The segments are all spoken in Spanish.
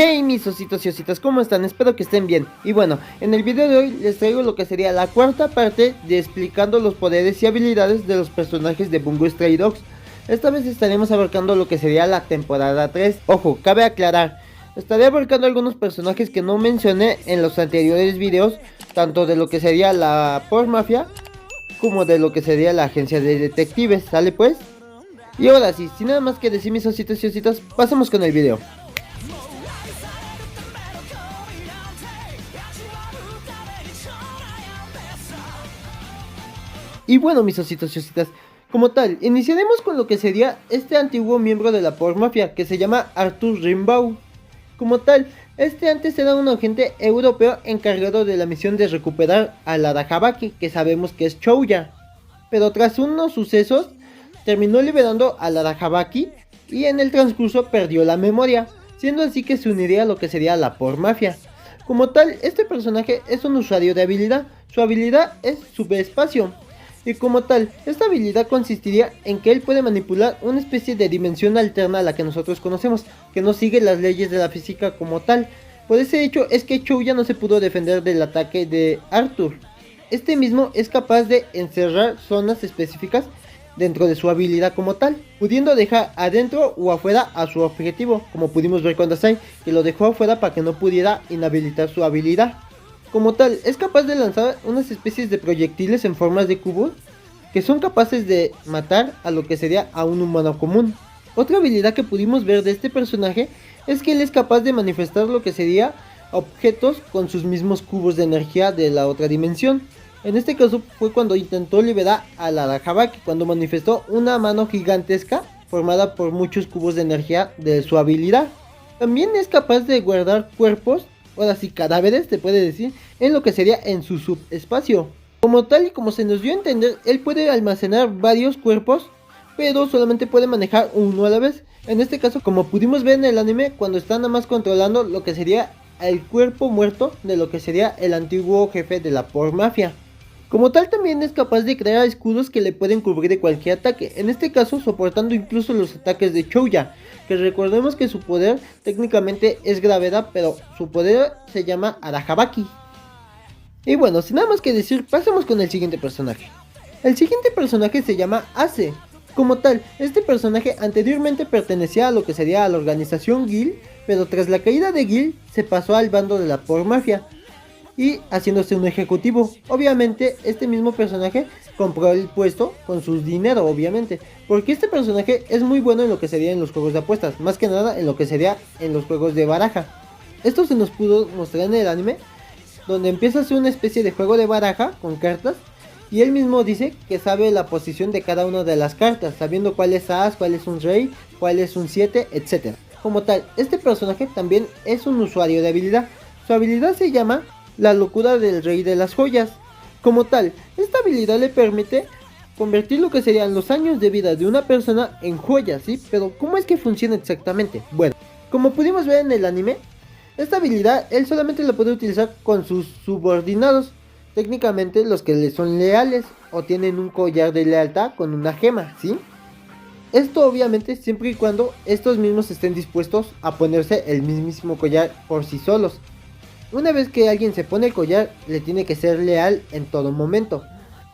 Hey mis ositos y ositas, ¿cómo están? Espero que estén bien. Y bueno, en el video de hoy les traigo lo que sería la cuarta parte de explicando los poderes y habilidades de los personajes de Bungo Stray Dogs. Esta vez estaremos abarcando lo que sería la temporada 3. Ojo, cabe aclarar, estaré abarcando algunos personajes que no mencioné en los anteriores videos, tanto de lo que sería la Pork Mafia como de lo que sería la agencia de detectives, ¿sale pues? Y ahora sí, sin nada más que decir mis ositos y ositas, pasamos con el video. Y bueno mis ositos y ositas, como tal, iniciaremos con lo que sería este antiguo miembro de la Pork Mafia, que se llama Arthur Rimbaud. Como tal, este antes era un agente europeo encargado de la misión de recuperar a la Arahabaki, que sabemos que es Chouya. Pero tras unos sucesos, terminó liberando a la Arahabaki y en el transcurso perdió la memoria, siendo así que se uniría a lo que sería la Pork Mafia. Como tal, este personaje es un usuario de habilidad, su habilidad es subespacio. Y como tal, esta habilidad consistiría en que él puede manipular una especie de dimensión alterna a la que nosotros conocemos, que no sigue las leyes de la física como tal. Por ese hecho es que Chouya no se pudo defender del ataque de Arthur. Este mismo es capaz de encerrar zonas específicas dentro de su habilidad como tal, pudiendo dejar adentro o afuera a su objetivo, como pudimos ver con Dasai, que lo dejó afuera para que no pudiera inhabilitar su habilidad. Como tal, es capaz de lanzar unas especies de proyectiles en formas de cubos que son capaces de matar a lo que sería a un humano común. Otra habilidad que pudimos ver de este personaje es que él es capaz de manifestar lo que sería objetos con sus mismos cubos de energía de la otra dimensión. En este caso fue cuando intentó liberar a la Arahabaki, cuando manifestó una mano gigantesca formada por muchos cubos de energía de su habilidad. También es capaz de guardar cuerpos, ahora sí cadáveres te puede decir, en lo que sería en su subespacio. Como tal y como se nos dio a entender, él puede almacenar varios cuerpos, pero solamente puede manejar uno a la vez. En este caso, como pudimos ver en el anime, cuando está nada más controlando lo que sería el cuerpo muerto de lo que sería el antiguo jefe de la Pork Mafia. Como tal también es capaz de crear escudos que le pueden cubrir de cualquier ataque, en este caso soportando incluso los ataques de Chouya, que recordemos que su poder técnicamente es gravedad, pero su poder se llama Arahabaki. Y bueno, sin nada más que decir, pasemos con el siguiente personaje. El siguiente personaje se llama Ace. Como tal, este personaje anteriormente pertenecía a lo que sería a la organización Guild, pero tras la caída de Guild se pasó al bando de la Pork Mafia y haciéndose un ejecutivo. Obviamente este mismo personaje compró el puesto con su dinero, obviamente, porque este personaje es muy bueno en lo que sería en los juegos de apuestas, más que nada en lo que sería en los juegos de baraja. Esto se nos pudo mostrar en el anime, donde empieza a ser una especie de juego de baraja con cartas, y él mismo dice que sabe la posición de cada una de las cartas, sabiendo cuál es as, cuál es un rey, cuál es un 7, etc. Como tal, este personaje también es un usuario de habilidad. Su habilidad se llama la locura del rey de las joyas. Como tal, esta habilidad le permite convertir lo que serían los años de vida de una persona en joyas, ¿sí? Pero ¿cómo es que funciona exactamente? Bueno, como pudimos ver en el anime, esta habilidad él solamente la puede utilizar con sus subordinados, técnicamente los que le son leales o tienen un collar de lealtad con una gema, ¿sí? Esto obviamente siempre y cuando estos mismos estén dispuestos a ponerse el mismísimo collar por sí solos. Una vez que alguien se pone el collar, le tiene que ser leal en todo momento,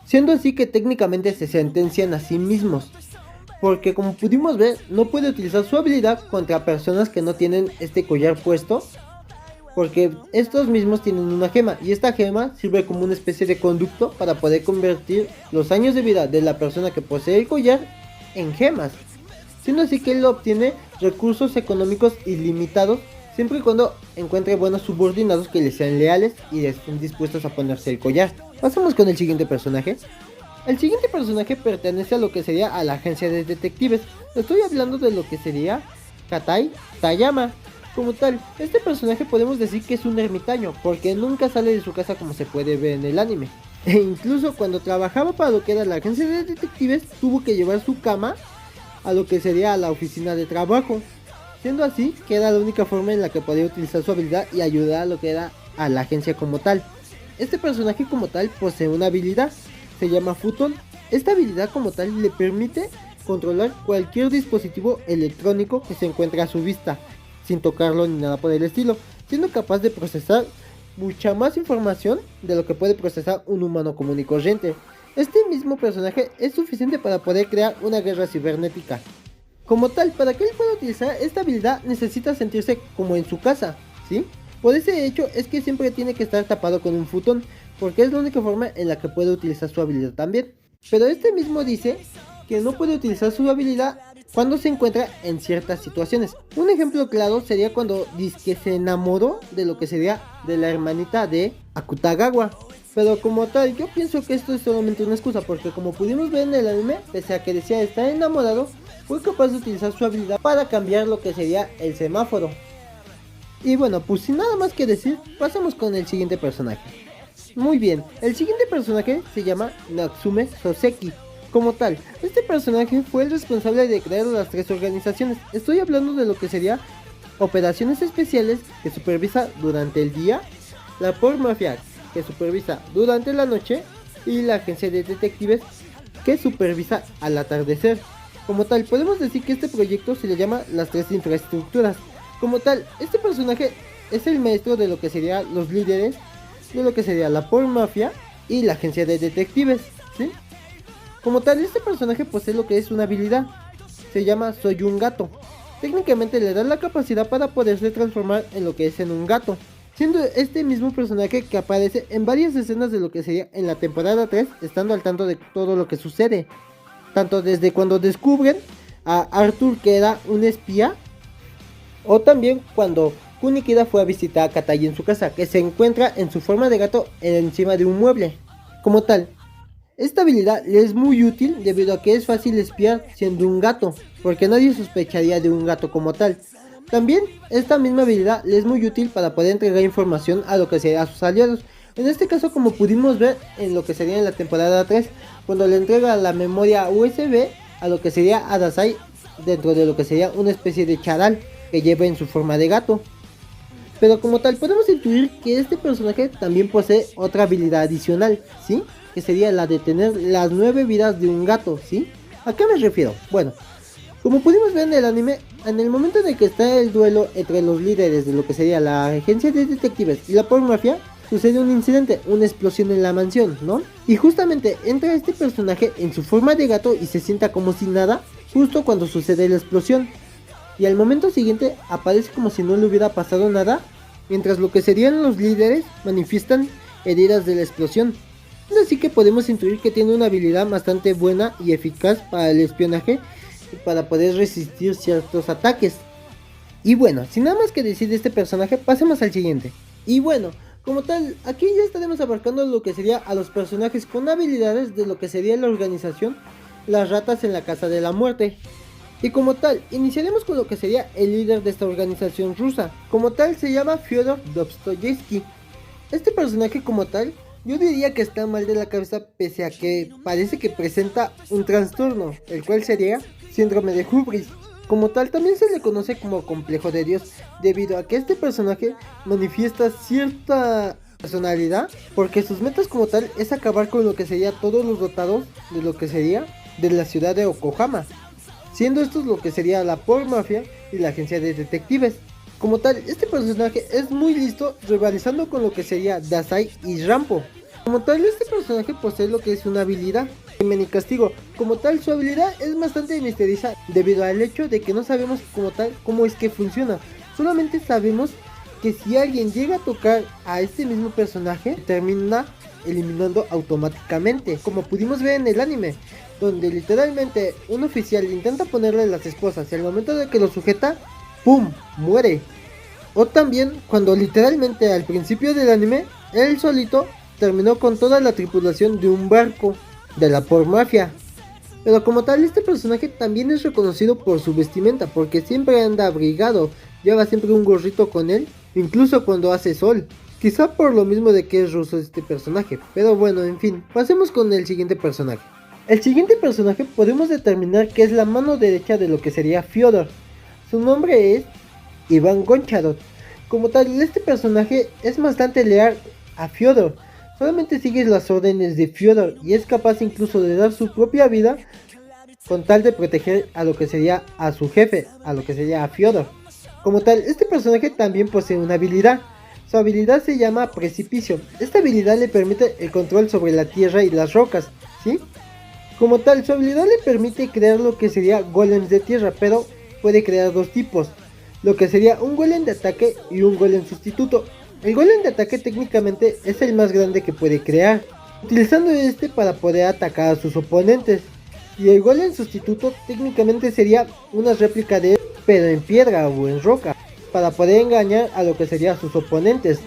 siendo así que técnicamente se sentencian a sí mismos, porque como pudimos ver, no puede utilizar su habilidad contra personas que no tienen este collar puesto, porque estos mismos tienen una gema, y esta gema sirve como una especie de conducto para poder convertir los años de vida de la persona que posee el collar en gemas, siendo así que él obtiene recursos económicos ilimitados, siempre y cuando encuentre buenos subordinados que le sean leales y estén dispuestos a ponerse el collar. Pasamos con el siguiente personaje. El siguiente personaje pertenece a lo que sería a la agencia de detectives. Estoy hablando de lo que sería Katai Tayama. Como tal, este personaje podemos decir que es un ermitaño, porque nunca sale de su casa como se puede ver en el anime. E incluso cuando trabajaba para lo que era la agencia de detectives, tuvo que llevar su cama a lo que sería la oficina de trabajo, siendo así que era la única forma en la que podía utilizar su habilidad y ayudar a lo que era a la agencia como tal. Este personaje como tal posee una habilidad, se llama Futon. Esta habilidad como tal le permite controlar cualquier dispositivo electrónico que se encuentre a su vista, sin tocarlo ni nada por el estilo, siendo capaz de procesar mucha más información de lo que puede procesar un humano común y corriente. Este mismo personaje es suficiente para poder crear una guerra cibernética. Como tal, para que él pueda utilizar esta habilidad necesita sentirse como en su casa, ¿sí? Por ese hecho es que siempre tiene que estar tapado con un futón, porque es la única forma en la que puede utilizar su habilidad también. Pero este mismo dice que no puede utilizar su habilidad cuando se encuentra en ciertas situaciones. Un ejemplo claro sería cuando dice que se enamoró de lo que sería de la hermanita de Akutagawa. Pero como tal, yo pienso que esto es solamente una excusa, porque como pudimos ver en el anime, pese a que decía estar enamorado, fue capaz de utilizar su habilidad para cambiar lo que sería el semáforo. Y bueno, pues sin nada más que decir, pasamos con el siguiente personaje. Muy bien, el siguiente personaje se llama Natsume Soseki. Como tal, este personaje fue el responsable de crear las tres organizaciones. Estoy hablando de lo que sería Operaciones Especiales, que supervisa durante el día, la Por Mafia, que supervisa durante la noche, y la Agencia de Detectives, que supervisa al atardecer. Como tal, podemos decir que este proyecto se le llama las tres infraestructuras. Como tal, este personaje es el maestro de lo que serían los líderes de lo que sería la Por Mafia y la Agencia de Detectives, ¿sí? Como tal, este personaje posee lo que es una habilidad, se llama Soy un gato. Técnicamente le da la capacidad para poderse transformar en lo que es en un gato, siendo este mismo personaje que aparece en varias escenas de lo que sería en la temporada 3, estando al tanto de todo lo que sucede, tanto desde cuando descubren a Arthur que era un espía, o también cuando Kunikida fue a visitar a Katai en su casa, que se encuentra en su forma de gato encima de un mueble. Como tal, esta habilidad le es muy útil debido a que es fácil espiar siendo un gato, porque nadie sospecharía de un gato como tal. También esta misma habilidad le es muy útil para poder entregar información a lo que sería a sus aliados. En este caso, como pudimos ver en lo que sería en la temporada 3, cuando le entrega la memoria USB a lo que sería a Dasai dentro de lo que sería una especie de charal que lleva en su forma de gato. Pero como tal podemos intuir que este personaje también posee otra habilidad adicional, ¿sí? Que sería la de tener las 9 vidas de un gato, ¿sí? ¿A qué me refiero? Bueno, como pudimos ver en el anime, en el momento en el que está el duelo entre los líderes de lo que sería la Agencia de Detectives y la Por Mafia, sucede un incidente, una explosión en la mansión, ¿no? Y justamente entra este personaje en su forma de gato y se sienta como si nada, justo cuando sucede la explosión. Y al momento siguiente aparece como si no le hubiera pasado nada, mientras lo que serían los líderes manifiestan heridas de la explosión. Así que podemos intuir que tiene una habilidad bastante buena y eficaz para el espionaje y para poder resistir ciertos ataques. Y bueno, sin nada más que decir de este personaje, pasemos al siguiente. Y bueno, como tal, aquí ya estaremos abarcando lo que sería a los personajes con habilidades de lo que sería la organización Las Ratas en la Casa de la Muerte. Y como tal, iniciaremos con lo que sería el líder de esta organización rusa. Como tal, se llama Fyodor Dostoyevsky. Este personaje como tal, yo diría que está mal de la cabeza, pese a que parece que presenta un trastorno, el cual sería síndrome de Hubris. Como tal, también se le conoce como complejo de Dios, debido a que este personaje manifiesta cierta personalidad, porque sus metas como tal es acabar con lo que sería todos los dotados de lo que sería de la ciudad de Yokohama, siendo estos lo que sería la Por Mafia y la Agencia de Detectives. Como tal, este personaje es muy listo, rivalizando con lo que sería Dasai y Rampo. Como tal, este personaje posee lo que es una habilidad, Crimen y Castigo. Como tal, su habilidad es bastante misteriosa debido al hecho de que no sabemos como tal cómo es que funciona. Solamente sabemos que si alguien llega a tocar a este mismo personaje, termina eliminando automáticamente, como pudimos ver en el anime, donde literalmente un oficial intenta ponerle las esposas y al momento de que lo sujeta, ¡pum!, muere. O también cuando literalmente al principio del anime, él solito terminó con toda la tripulación de un barco de la Por Mafia. Pero como tal, este personaje también es reconocido por su vestimenta, porque siempre anda abrigado, lleva siempre un gorrito con él, incluso cuando hace sol. Quizá por lo mismo de que es ruso este personaje, pero bueno, en fin, pasemos con el siguiente personaje. El siguiente personaje podemos determinar que es la mano derecha de lo que sería Fyodor. Su nombre es Iván Goncharov. Como tal, este personaje es bastante leal a Fyodor. Solamente sigue las órdenes de Fyodor y es capaz incluso de dar su propia vida con tal de proteger a lo que sería a su jefe, a lo que sería a Fyodor. Como tal, este personaje también posee una habilidad. Su habilidad se llama Precipicio. Esta habilidad le permite el control sobre la tierra y las rocas, ¿sí? Como tal, su habilidad le permite crear lo que sería golems de tierra, pero puede crear dos tipos. Lo que sería un golem de ataque y un golem sustituto. El golem de ataque técnicamente es el más grande que puede crear, utilizando este para poder atacar a sus oponentes. Y el golem sustituto técnicamente sería una réplica de él, pero en piedra o en roca, para poder engañar a lo que serían sus oponentes.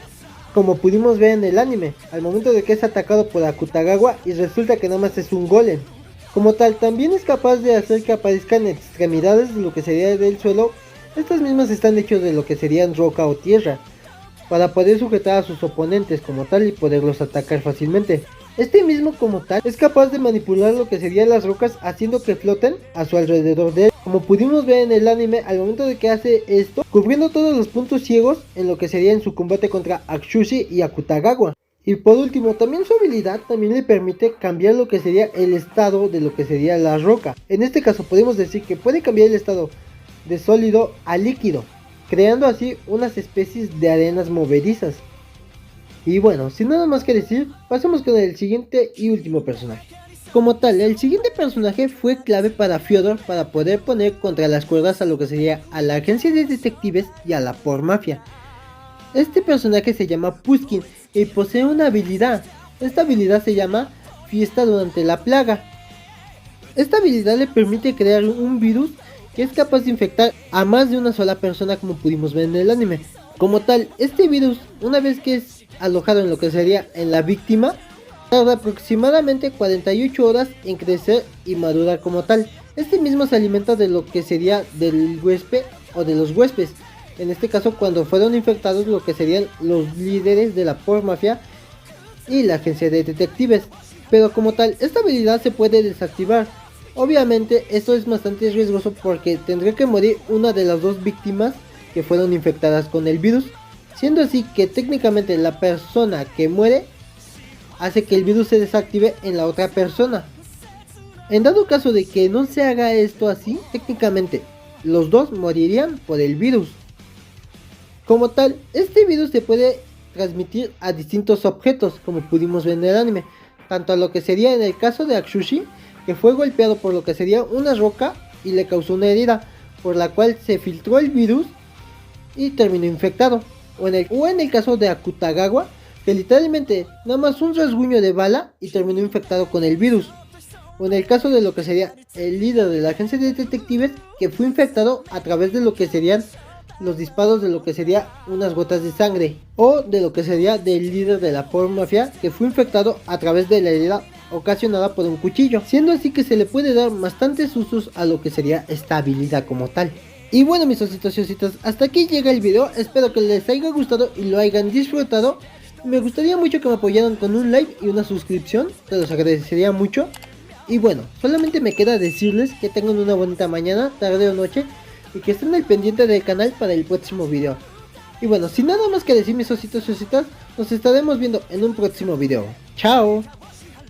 Como pudimos ver en el anime, al momento de que es atacado por Akutagawa y resulta que nada más es un golem. Como tal, también es capaz de hacer que aparezcan extremidades de lo que sería del suelo. Estas mismas están hechas de lo que serían roca o tierra, para poder sujetar a sus oponentes como tal y poderlos atacar fácilmente. Este mismo como tal es capaz de manipular lo que serían las rocas haciendo que floten a su alrededor de él. Como pudimos ver en el anime, al momento de que hace esto, cubriendo todos los puntos ciegos en lo que sería en su combate contra Atsushi y Akutagawa. Y por último, también su habilidad también le permite cambiar lo que sería el estado de lo que sería la roca. En este caso podemos decir que puede cambiar el estado de sólido a líquido, creando así unas especies de arenas movedizas. Y bueno, sin nada más que decir, pasemos con el siguiente y último personaje. Como tal, el siguiente personaje fue clave para Fyodor para poder poner contra las cuerdas a lo que sería a la agencia de detectives y a la Por Mafia. Este personaje se llama Pushkin y posee una habilidad. Esta habilidad se llama Fiesta durante la plaga. Esta habilidad le permite crear un virus que es capaz de infectar a más de una sola persona, como pudimos ver en el anime. Como tal, este virus, una vez que es alojado en lo que sería en la víctima, tarda aproximadamente 48 horas en crecer y madurar como tal. Este mismo se alimenta de lo que sería del huésped o de los huéspedes. En este caso, cuando fueron infectados lo que serían los líderes de la Por Mafia y la agencia de detectives. Pero como tal, esta habilidad se puede desactivar. Obviamente esto es bastante riesgoso porque tendría que morir una de las dos víctimas que fueron infectadas con el virus, siendo así que técnicamente la persona que muere hace que el virus se desactive en la otra persona. En dado caso de que no se haga esto así, técnicamente los dos morirían por el virus. Como tal, este virus se puede transmitir a distintos objetos, como pudimos ver en el anime, tanto a lo que sería en el caso de Atsushi, que fue golpeado por lo que sería una roca y le causó una herida, por la cual se filtró el virus y terminó infectado. O en el caso de Akutagawa, que literalmente nada más un rasguño de bala y terminó infectado con el virus. O en el caso de lo que sería el líder de la agencia de detectives, que fue infectado a través de lo que serían los disparos de lo que sería unas gotas de sangre. O de lo que sería del líder de la Por Mafia, que fue infectado a través de la herida ocasionada por un cuchillo, siendo así que se le puede dar bastantes usos a lo que sería esta habilidad como tal. Y bueno, mis ositos y ositas, hasta aquí llega el video. Espero que les haya gustado y lo hayan disfrutado. Me gustaría mucho que me apoyaran con un like y una suscripción, te los agradecería mucho. Y bueno, solamente me queda decirles que tengan una bonita mañana, tarde o noche, y que estén al pendiente del canal para el próximo video. Y bueno, sin nada más que decir, mis ositos y ositas, nos estaremos viendo en un próximo video. ¡Chao!